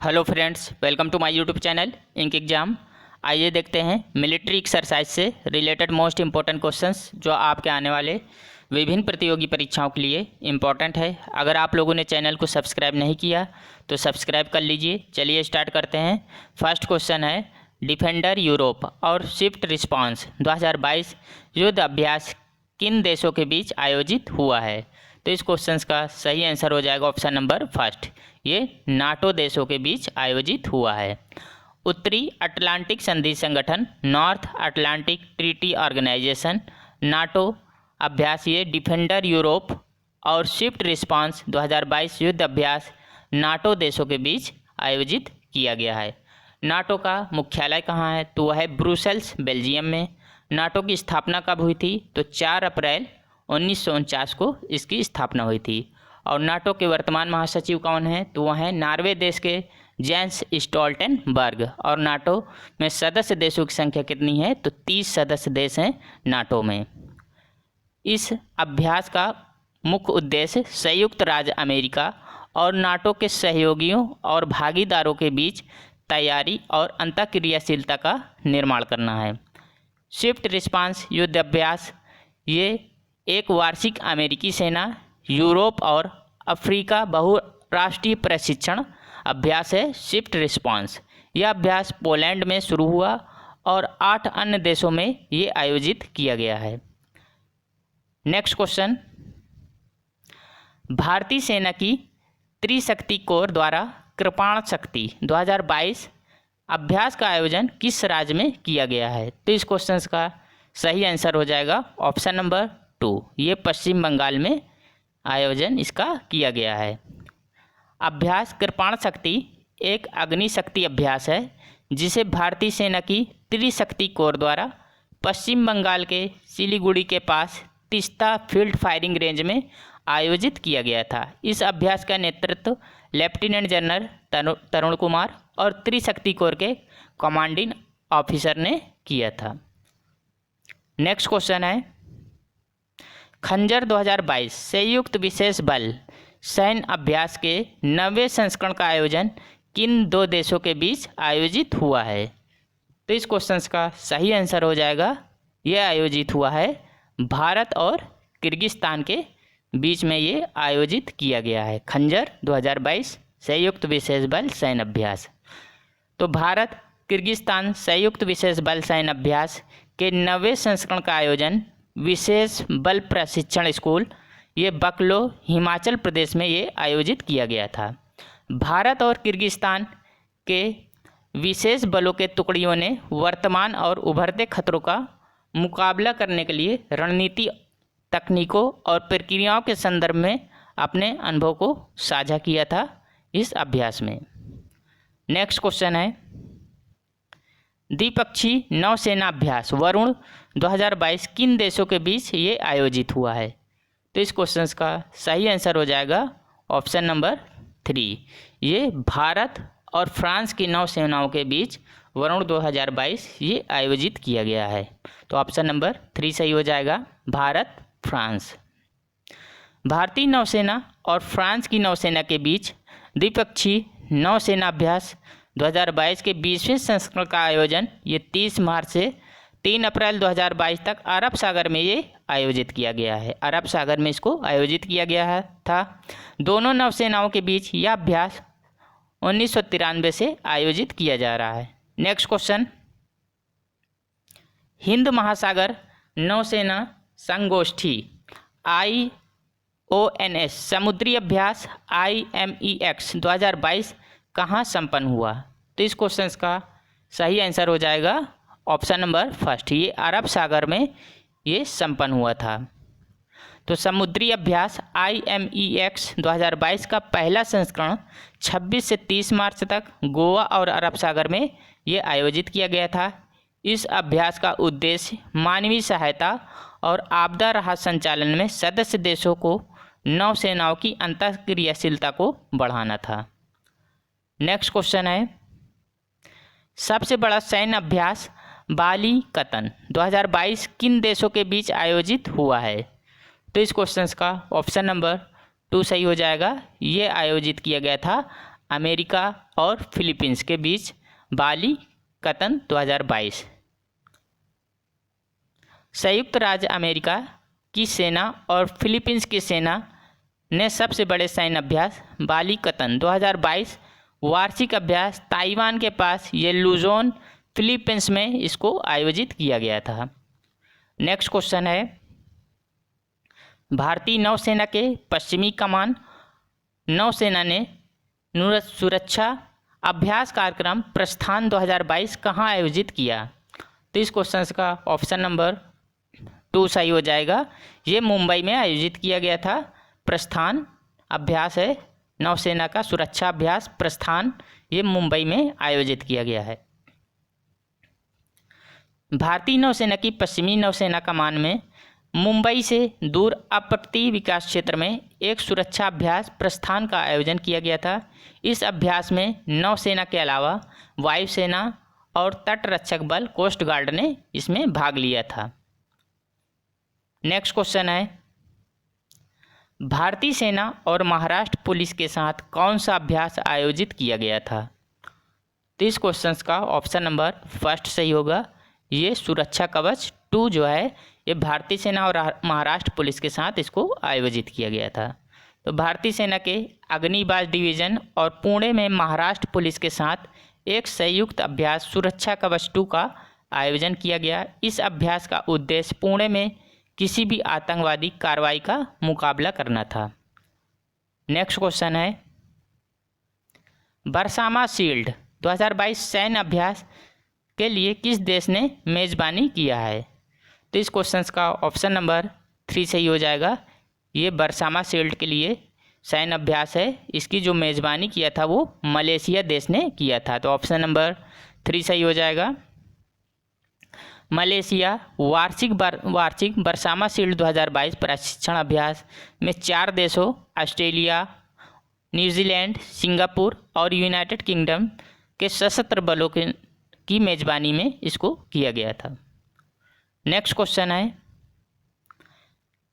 Hello friends, welcome to my YouTube channel ink exam. आइए देखते हैं मिलिट्री एक्सरसाइज से रिलेटेड मोस्ट इंपॉर्टेंट क्वेश्चंस जो आपके आने वाले विभिन्न प्रतियोगी परीक्षाओं के लिए इम्पॉर्टेंट है। अगर आप लोगों ने चैनल को सब्सक्राइब नहीं किया तो सब्सक्राइब कर लीजिए। चलिए स्टार्ट करते हैं। फर्स्ट क्वेश्चन है, डिफेंडर यूरोप और स्विफ्ट रिस्पॉन्स 2022 युद्ध अभ्यास किन देशों के बीच आयोजित हुआ है? तो इस क्वेश्चन का सही आंसर हो जाएगा ऑप्शन नंबर फर्स्ट, ये नाटो देशों के बीच आयोजित हुआ है। उत्तरी अटलांटिक संधि संगठन, North Atlantic Treaty Organisation, NATO अभ्यास ये डिफेंडर यूरोप और स्विफ्ट रिस्पॉन्स 2022 युद्ध अभ्यास नाटो देशों के बीच आयोजित किया गया है। नाटो का मुख्यालय कहाँ है? तो वह है ब्रुसेल्स, बेल्जियम में। नाटो की स्थापना कब हुई थी? तो 4 अप्रैल 1949 को इसकी स्थापना हुई थी। और नाटो के वर्तमान महासचिव कौन है? तो वह है नॉर्वे देश के जेंस स्टोल्टेनबर्ग। और नाटो में सदस्य देशों की संख्या कितनी है? तो 30 सदस्य देश हैं नाटो में। इस अभ्यास का मुख्य उद्देश्य संयुक्त राज्य अमेरिका और नाटो के सहयोगियों और भागीदारों के बीच तैयारी और अंतःक्रियाशीलता का निर्माण करना है। स्विफ्ट रिस्पांस युद्ध अभ्यास ये एक वार्षिक अमेरिकी सेना, यूरोप और अफ्रीका बहुराष्ट्रीय प्रशिक्षण अभ्यास है। स्विफ्ट रिस्पांस यह अभ्यास पोलैंड में शुरू हुआ और 8 अन्य देशों में ये आयोजित किया गया है। नेक्स्ट क्वेश्चन, भारतीय सेना की त्रिशक्ति कोर द्वारा कृपाण शक्ति 2022 अभ्यास का आयोजन किस राज्य में किया गया है? तो इस क्वेश्चन का सही आंसर हो जाएगा ऑप्शन नंबर 2, ये पश्चिम बंगाल में आयोजन इसका किया गया है। अभ्यास कृपाण शक्ति एक अग्निशक्ति अभ्यास है जिसे भारतीय सेना की त्रिशक्ति कोर द्वारा पश्चिम बंगाल के सिलीगुड़ी के पास तीस्ता फील्ड फायरिंग रेंज में आयोजित किया गया था। इस अभ्यास का नेतृत्व लेफ्टिनेंट जनरल तरुण कुमार और त्रिशक्ति कोर के कमांडिंग ऑफिसर ने किया था। नेक्स्ट क्वेश्चन है, खंजर 2022 संयुक्त विशेष बल सैन्य अभ्यास के 90वें संस्करण का आयोजन किन 2 देशों के बीच आयोजित हुआ है? तो इस क्वेश्चन का सही आंसर हो जाएगा, यह आयोजित हुआ है भारत और किर्गिस्तान के बीच में ये आयोजित किया गया है। खंजर 2022 संयुक्त विशेष बल सैन्य अभ्यास। तो भारत किर्गिस्तान संयुक्त विशेष बल सैन्य अभ्यास के 90वें संस्करण का आयोजन विशेष बल प्रशिक्षण स्कूल ये बकलो हिमाचल प्रदेश में ये आयोजित किया गया था। भारत और किर्गिस्तान के विशेष बलों के टुकड़ियों ने वर्तमान और उभरते खतरों का मुकाबला करने के लिए रणनीति, तकनीकों और प्रक्रियाओं के संदर्भ में अपने अनुभव को साझा किया था इस अभ्यास में। नेक्स्ट क्वेश्चन है, द्विपक्षीय नौसेना अभ्यास वरुण 2022 किन देशों के बीच ये आयोजित हुआ है? तो इस क्वेश्चन का सही आंसर हो जाएगा ऑप्शन नंबर 3, ये भारत और फ्रांस की नौसेनाओं के बीच वरुण 2022 ये आयोजित किया गया है। तो ऑप्शन नंबर 3 सही हो जाएगा, भारत फ्रांस। भारतीय नौसेना और फ्रांस की नौसेना के बीच द्विपक्षीय नौसेना अभ्यास 2022 के 20वें संस्करण का आयोजन ये 30 मार्च से 3 अप्रैल 2022 तक अरब सागर में ये आयोजित किया गया है। अरब सागर में इसको आयोजित किया गया था। दोनों नौसेनाओं के बीच यह अभ्यास 1993 से आयोजित किया जा रहा है। नेक्स्ट क्वेश्चन, हिंद महासागर नौसेना संगोष्ठी IONS समुद्री अभ्यास IMEX 2022 कहाँ संपन्न हुआ? तो इस क्वेश्चन का सही आंसर हो जाएगा ऑप्शन नंबर फर्स्ट, ये अरब सागर में ये संपन्न हुआ था। तो समुद्री अभ्यास IMEX 2022 का पहला संस्करण 26 से 30 मार्च तक गोवा और अरब सागर में ये आयोजित किया गया था। इस अभ्यास का उद्देश्य मानवीय सहायता और आपदा राहत संचालन में सदस्य देशों को नौसेनाओं की अंतःक्रियाशीलता को बढ़ाना था। नेक्स्ट क्वेश्चन है, सबसे बड़ा सैन्य अभ्यास बाली कतन 2022 किन देशों के बीच आयोजित हुआ है? तो इस क्वेश्चन का ऑप्शन नंबर 2 सही हो जाएगा, ये आयोजित किया गया था अमेरिका और फिलीपींस के बीच बाली कतन 2022। संयुक्त राज्य अमेरिका की सेना और फिलीपींस की सेना ने सबसे बड़े सैन्य अभ्यास बाली कतन 2022 वार्षिक अभ्यास ताइवान के पास ये लुजोन फिलीपींस में इसको आयोजित किया गया था। नेक्स्ट क्वेश्चन है, भारतीय नौसेना के पश्चिमी कमान नौसेना ने सुरक्षा अभ्यास कार्यक्रम प्रस्थान 2022 कहाँ आयोजित किया? तो इस क्वेश्चन का ऑप्शन नंबर 2 सही हो जाएगा। ये मुंबई में आयोजित किया गया था। प्रस्थान अभ्यास है नौसेना का सुरक्षा अभ्यास प्रस्थान, ये मुंबई में आयोजित किया गया है। भारतीय नौसेना की पश्चिमी नौसेना कमान में मुंबई से दूर अप्रति विकास क्षेत्र में एक सुरक्षा अभ्यास प्रस्थान का आयोजन किया गया था। इस अभ्यास में नौसेना के अलावा वायुसेना और तटरक्षक बल कोस्ट गार्ड ने इसमें भाग लिया था। नेक्स्ट क्वेश्चन है, भारतीय सेना और महाराष्ट्र पुलिस के साथ कौन सा अभ्यास आयोजित किया गया था? तो इस क्वेश्चन का ऑप्शन नंबर 1 सही होगा। ये सुरक्षा कवच 2 जो है ये भारतीय सेना और महाराष्ट्र पुलिस के साथ इसको आयोजित किया गया था। तो भारतीय सेना के अग्निबाज डिवीज़न और पुणे में महाराष्ट्र पुलिस के साथ एक संयुक्त अभ्यास सुरक्षा कवच 2 का आयोजन किया गया। इस अभ्यास का उद्देश्य पुणे में किसी भी आतंकवादी कार्रवाई का मुकाबला करना था। नेक्स्ट क्वेश्चन है, बरसामा शील्ड 2022 सैन्य अभ्यास के लिए किस देश ने मेज़बानी किया है? तो इस क्वेश्चन का ऑप्शन नंबर 3 सही हो जाएगा। ये बरसामा शील्ड के लिए सैन्य अभ्यास है, इसकी जो मेज़बानी किया था वो मलेशिया देश ने किया था। तो ऑप्शन नंबर 3 सही हो जाएगा। मलेशिया वार्षिक बरसामा शील्ड 2022 प्रशिक्षण अभ्यास में 4 देशों ऑस्ट्रेलिया, न्यूजीलैंड, सिंगापुर और यूनाइटेड किंगडम के सशस्त्र बलों की मेज़बानी में इसको किया गया था। नेक्स्ट क्वेश्चन है,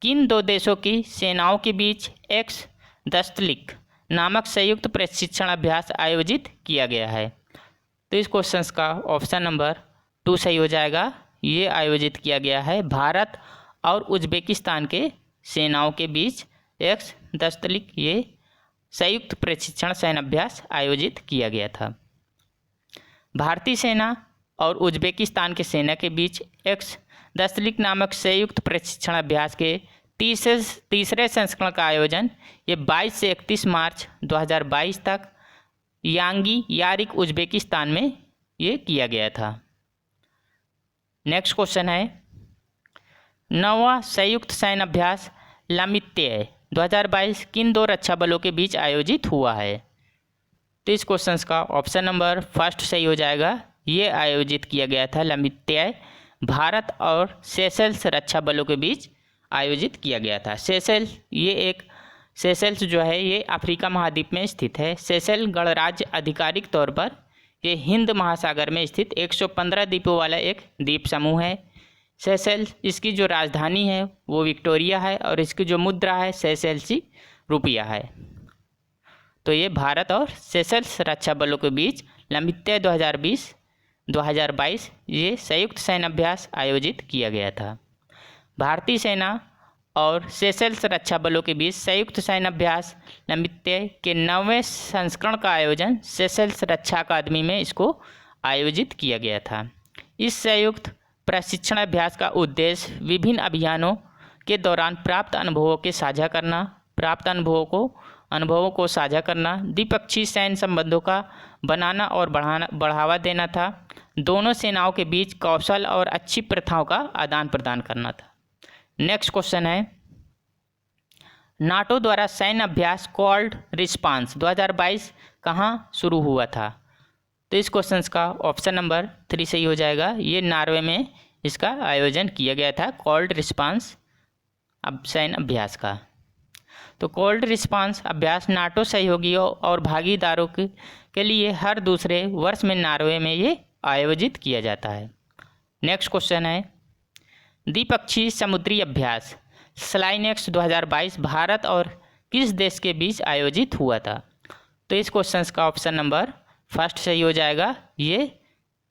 किन 2 देशों की सेनाओं के बीच एक्स दस्तलिक नामक संयुक्त प्रशिक्षण अभ्यास आयोजित किया गया है? तो इस क्वेश्चन का ऑप्शन नंबर 2 सही हो जाएगा। ये आयोजित किया गया है भारत और उज्बेकिस्तान के सेनाओं के बीच एक्स दस्तलिक ये संयुक्त प्रशिक्षण सैन्य अभ्यास आयोजित किया गया था। भारतीय सेना और उज्बेकिस्तान के सेना के बीच एक्स दस्तलिक नामक संयुक्त प्रशिक्षण अभ्यास के तीसरे संस्करण का आयोजन ये 22 से 31 मार्च 2022 तक यांगी यारिक उज्बेकिस्तान में ये किया गया था। नेक्स्ट क्वेश्चन है, 9वां संयुक्त सैन्य अभ्यास लामित्य 2022 किन 2 रक्षा बलों के बीच आयोजित हुआ है? तो इस क्वेश्चन का ऑप्शन नंबर 1 सही हो जाएगा। ये आयोजित किया गया था लामित्य भारत और सेशल्स रक्षा बलों के बीच आयोजित किया गया था। सेशल्स जो है ये अफ्रीका महाद्वीप में स्थित है। सेशल गणराज्य आधिकारिक तौर पर ये हिंद महासागर में स्थित 115 द्वीपों वाला एक द्वीप समूह है। सेशल्स इसकी जो राजधानी है वो विक्टोरिया है और इसकी जो मुद्रा है सेशल्सी रुपया है। तो ये भारत और सेशल्स रक्षा बलों के बीच लामित्य 2022 ये संयुक्त सैन्य अभ्यास आयोजित किया गया था। भारतीय सेना और सेशल्स रक्षा बलों के बीच संयुक्त सैन्य अभ्यास लामित्य के 9वें संस्करण का आयोजन सेशल्स रक्षा अकादमी में इसको आयोजित किया गया था। इस संयुक्त प्रशिक्षण अभ्यास का उद्देश्य विभिन्न अभियानों के दौरान प्राप्त अनुभवों को साझा करना, द्विपक्षीय सैन्य संबंधों का बनाना और बढ़ावा देना था। दोनों सेनाओं के बीच कौशल और अच्छी प्रथाओं का आदान प्रदान करना था। नेक्स्ट क्वेश्चन है, नाटो द्वारा सैन्य अभ्यास कॉल्ड रिस्पांस 2022 कहाँ शुरू हुआ था? तो इस क्वेश्चन का ऑप्शन नंबर 3 सही हो जाएगा। ये नॉर्वे में इसका आयोजन किया गया था कॉल्ड रिस्पांस सैन्य अभ्यास का। तो कॉल्ड रिस्पांस अभ्यास नाटो सहयोगियों और भागीदारों के लिए हर दूसरे वर्ष में नॉर्वे में ये आयोजित किया जाता है। नेक्स्ट क्वेश्चन है, द्विपक्षीय समुद्री अभ्यास स्लाइनेक्स 2022 भारत और किस देश के बीच आयोजित हुआ था? तो इस क्वेश्चन का ऑप्शन नंबर फर्स्ट सही हो जाएगा। ये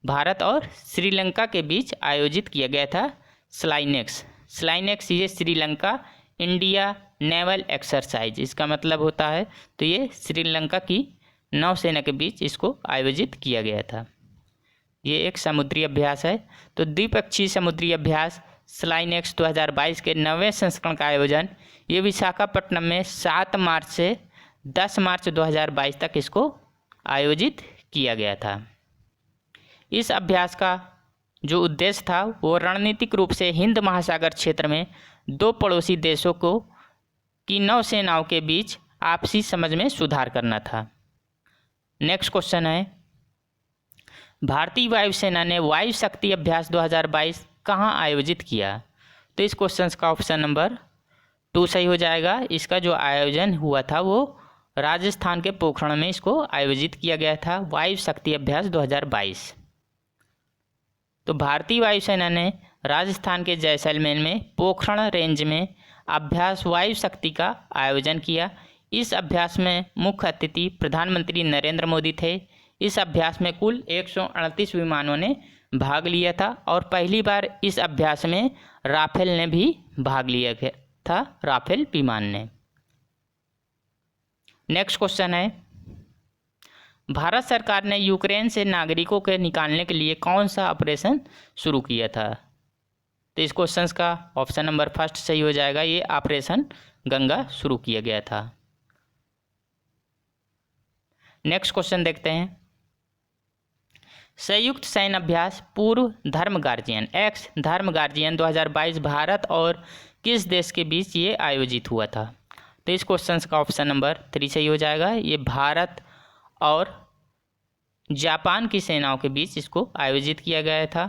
भारत और श्रीलंका के बीच आयोजित किया गया था स्लाइनेक्स ये श्रीलंका इंडिया नेवल एक्सरसाइज इसका मतलब होता है। तो ये श्रीलंका की नौसेना के बीच इसको आयोजित किया गया था। ये एक समुद्री अभ्यास है। तो द्विपक्षीय समुद्री अभ्यास स्लाइनेक्स 2022 के 9वें संस्करण का आयोजन ये विशाखापट्टनम में 7 मार्च से 10 मार्च 2022 तक इसको आयोजित किया गया था। इस अभ्यास का जो उद्देश्य था वो रणनीतिक रूप से हिंद महासागर क्षेत्र में दो पड़ोसी देशों को की नौसेनाओं के बीच आपसी समझ में सुधार करना था। नेक्स्ट क्वेश्चन है, भारतीय वायुसेना ने वायु शक्ति अभ्यास 2022 कहाँ आयोजित किया? तो इस क्वेश्चन का ऑप्शन नंबर 2 सही हो जाएगा। इसका जो आयोजन हुआ था वो राजस्थान के पोखरण में इसको आयोजित किया गया था, वायु शक्ति अभ्यास 2022। तो भारतीय वायुसेना ने राजस्थान के जैसलमेर में पोखरण रेंज में अभ्यास वायु शक्ति का आयोजन किया। इस अभ्यास में मुख्य अतिथि प्रधानमंत्री नरेंद्र मोदी थे। इस अभ्यास में कुल 138 विमानों ने भाग लिया था और पहली बार इस अभ्यास में राफेल ने भी भाग लिया था, राफेल विमान ने। नेक्स्ट क्वेश्चन है, भारत सरकार ने यूक्रेन से नागरिकों के निकालने के लिए कौन सा ऑपरेशन शुरू किया था? तो इस क्वेश्चन का ऑप्शन नंबर फर्स्ट सही हो जाएगा। ये ऑपरेशन गंगा शुरू किया गया था। नेक्स्ट क्वेश्चन देखते हैं, संयुक्त सैन्य अभ्यास पूर्व धर्म गार्जियन एक्स धर्म गार्जियन 2022 भारत और किस देश के बीच ये आयोजित हुआ था? तो इस क्वेश्चन का ऑप्शन नंबर 3 सही हो जाएगा। ये भारत और जापान की सेनाओं के बीच इसको आयोजित किया गया था।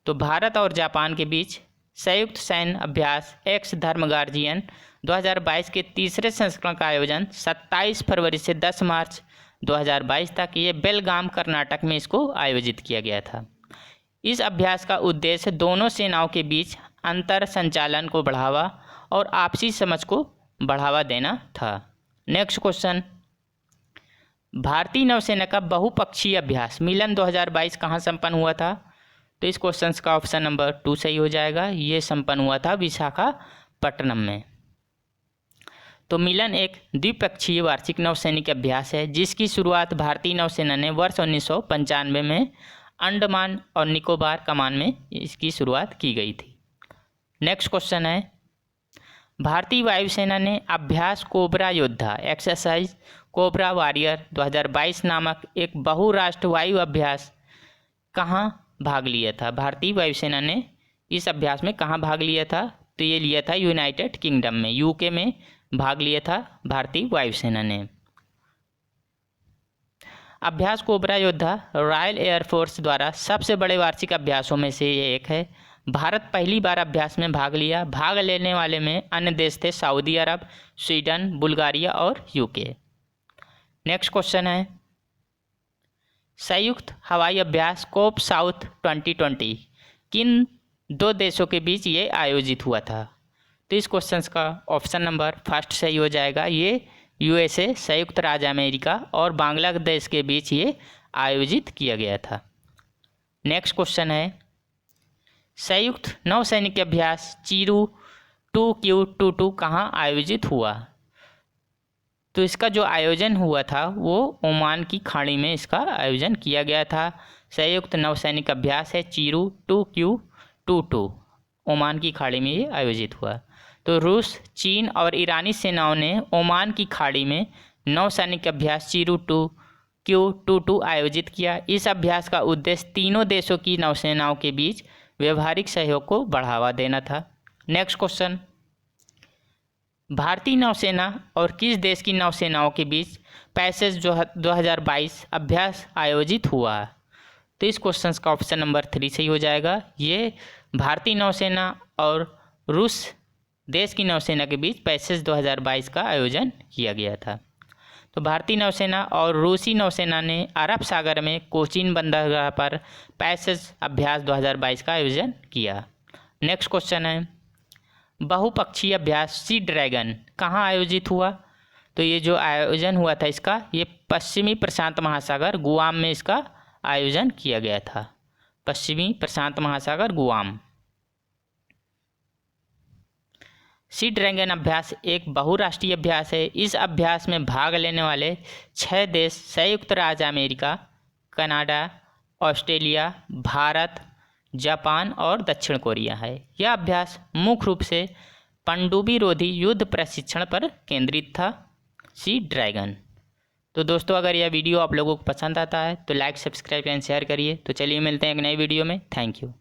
तो भारत और जापान के बीच संयुक्त सैन्य अभ्यास एक्स धर्म गार्जियन 2022 के तीसरे संस्करण का आयोजन 27 फरवरी से 10 मार्च 2022 तक ये बेलगाम कर्नाटक में इसको आयोजित किया गया था। इस अभ्यास का उद्देश्य दोनों सेनाओं के बीच अंतर संचालन को बढ़ावा और आपसी समझ को बढ़ावा देना था। नेक्स्ट क्वेश्चन, भारतीय नौसेना का बहुपक्षीय अभ्यास मिलन 2022 कहाँ संपन्न हुआ था? तो इस क्वेश्चन का ऑप्शन नंबर 2 सही हो जाएगा। ये संपन्न हुआ था विशाखापट्टनम में। तो मिलन एक द्विपक्षीय वार्षिक नौसैनिक अभ्यास है जिसकी शुरुआत भारतीय नौसेना ने वर्ष 1995 में अंडमान और निकोबार कमान में इसकी शुरुआत की गई थी। नेक्स्ट क्वेश्चन है, भारतीय वायुसेना ने अभ्यास कोबरा योद्धा एक्सरसाइज कोबरा वॉरियर 2022 नामक एक बहुराष्ट्र वायु अभ्यास कहाँ भाग लिया था? भारतीय वायुसेना ने इस अभ्यास में कहाँ भाग लिया था? तो ये लिया था यूनाइटेड किंगडम में, यूके में भाग लिया था भारतीय वायुसेना ने। अभ्यास कोबरा योद्धा रॉयल एयरफोर्स द्वारा सबसे बड़े वार्षिक अभ्यासों में से ये एक है। भारत पहली बार अभ्यास में भाग लिया। भाग लेने वाले में अन्य देश थे सऊदी अरब, स्वीडन, बुल्गारिया और यूके। नेक्स्ट क्वेश्चन है, संयुक्त हवाई अभ्यास कोप साउथ 2020 किन दो देशों के बीच ये आयोजित हुआ था? तो इस क्वेश्चन का ऑप्शन नंबर फर्स्ट सही हो जाएगा। ये यूएसए, संयुक्त राज्य अमेरिका और बांग्लादेश के बीच ये आयोजित किया गया था। नेक्स्ट क्वेश्चन है, संयुक्त नौसैनिक अभ्यास चीरू 2Q22 कहाँ आयोजित हुआ? तो इसका जो आयोजन हुआ था वो ओमान की खाड़ी में इसका आयोजन किया गया था। संयुक्त नौसैनिक अभ्यास है चीरू 2Q22, ओमान की खाड़ी में ये आयोजित हुआ। तो रूस, चीन और ईरानी सेनाओं ने ओमान की खाड़ी में नौसैनिक अभ्यास चीरू 2Q22 आयोजित किया। इस अभ्यास का उद्देश्य तीनों देशों की नौसेनाओं के बीच व्यवहारिक सहयोग को बढ़ावा देना था। नेक्स्ट क्वेश्चन, भारतीय नौसेना और किस देश की नौसेनाओं के बीच पैसेज 2022 अभ्यास आयोजित हुआ? तो इस क्वेश्चन का ऑप्शन नंबर 3 सही हो जाएगा। ये भारतीय नौसेना और रूस देश की नौसेना के बीच पैसेज 2022 का आयोजन किया गया था। तो भारतीय नौसेना और रूसी नौसेना ने अरब सागर में कोचीन बंदरगाह पर पैसेज अभ्यास 2022 का आयोजन किया। नेक्स्ट क्वेश्चन है, बहुपक्षीय अभ्यास सी ड्रैगन कहाँ आयोजित हुआ? तो ये जो आयोजन हुआ था इसका, ये पश्चिमी प्रशांत महासागर गुआम में इसका आयोजन किया गया था। पश्चिमी प्रशांत महासागर गुआम। सी ड्रैगन अभ्यास एक बहुराष्ट्रीय अभ्यास है। इस अभ्यास में भाग लेने वाले 6 देश संयुक्त राज्य America, Canada, Australia, Bharat, Japan और दक्षिण कोरिया है। यह अभ्यास मुख्य रूप से पनडुब्बी रोधी युद्ध प्रशिक्षण पर केंद्रित था। Sea dragon. तो दोस्तों, अगर यह वीडियो आप लोगों को पसंद आता है तो लाइक, सब्सक्राइब एंड शेयर करिए। तो चलिए मिलते हैं एक नई वीडियो में। Thank you.